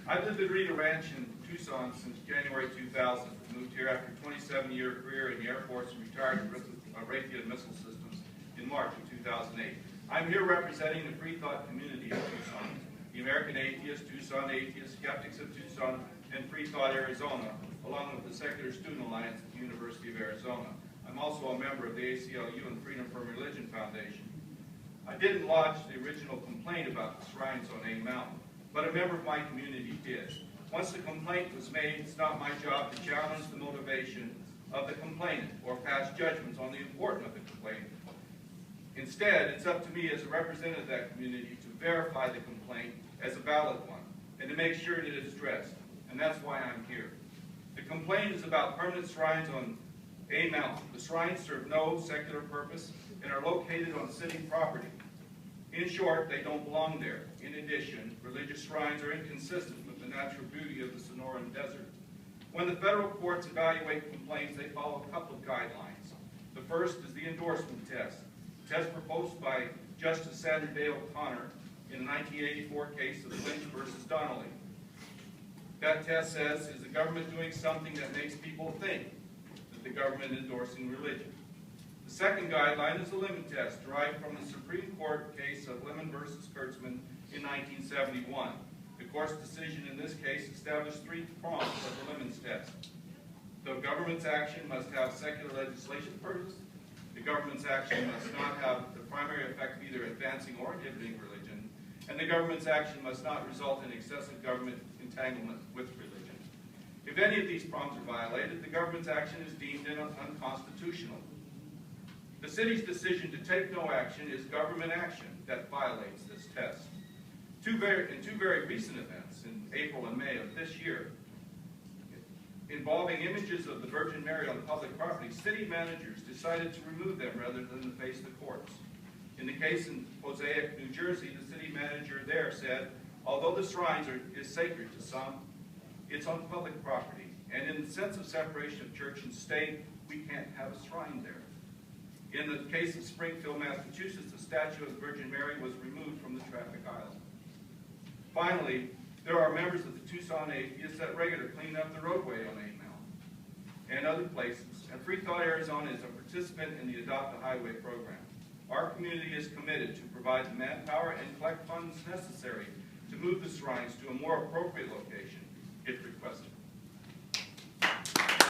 I've lived at Rita Ranch in Tucson since January 2000. Moved here after a 27-year career in the Air Force and retired with Raytheon Missile Systems in March of 2008. I'm here representing the free thought community of Tucson, the American Atheists, Tucson Atheists, Skeptics of Tucson, and Free Thought Arizona, along with the Secular Student Alliance at the University of Arizona. I'm also a member of the ACLU and Freedom from Religion Foundation. I didn't lodge the original complaint about the shrines on A Mountain, but a member of my community did. Once the complaint was made, it's not my job to challenge the motivation of the complainant or pass judgments on the importance of the complaint. Instead, it's up to me as a representative of that community to verify the complaint as a valid one and to make sure that it is addressed, and that's why I'm here. The complaint is about permanent shrines on A Mountain. The shrines serve no secular purpose and are located on city property. In short, they don't belong there. In addition, religious shrines are inconsistent with the natural beauty of the Sonoran Desert. When the federal courts evaluate complaints, they follow a couple of guidelines. The first is the endorsement test, a test proposed by Justice Sandra Day O'Connor in the 1984 case of Lynch versus Donnelly. That test says, is the government doing something that makes people think that the government is endorsing religion? The second guideline is the lemon test, derived from the Supreme Court case of Lemon versus Kurtzman in 1971. The court's decision in this case established 3 prongs of the lemons test. The government's action must have secular legislation purpose. The government's action must not have the primary effect of either advancing or inhibiting religion. And the government's action must not result in excessive government entanglement with religion. If any of these prongs are violated, the government's action is deemed unconstitutional. The city's decision to take no action is government action that violates this test. In two very recent events, in April and May of this year, involving images of the Virgin Mary on public property, city managers decided to remove them rather than to face the courts. In the case in Mosaic, New Jersey, the city manager there said, although the shrines is sacred to some, it's on public property. And in the sense of separation of church and state, we can't have a shrine there. In the case of Springfield, Massachusetts, the statue of the Virgin Mary was removed from the traffic island. Finally, there are members of the Tucson Atheists that regularly clean up the roadway on A Mountain and other places, and Free Thought Arizona is a participant in the Adopt a Highway program. Our community is committed to provide the manpower and collect funds necessary to move the shrines to a more appropriate location if requested.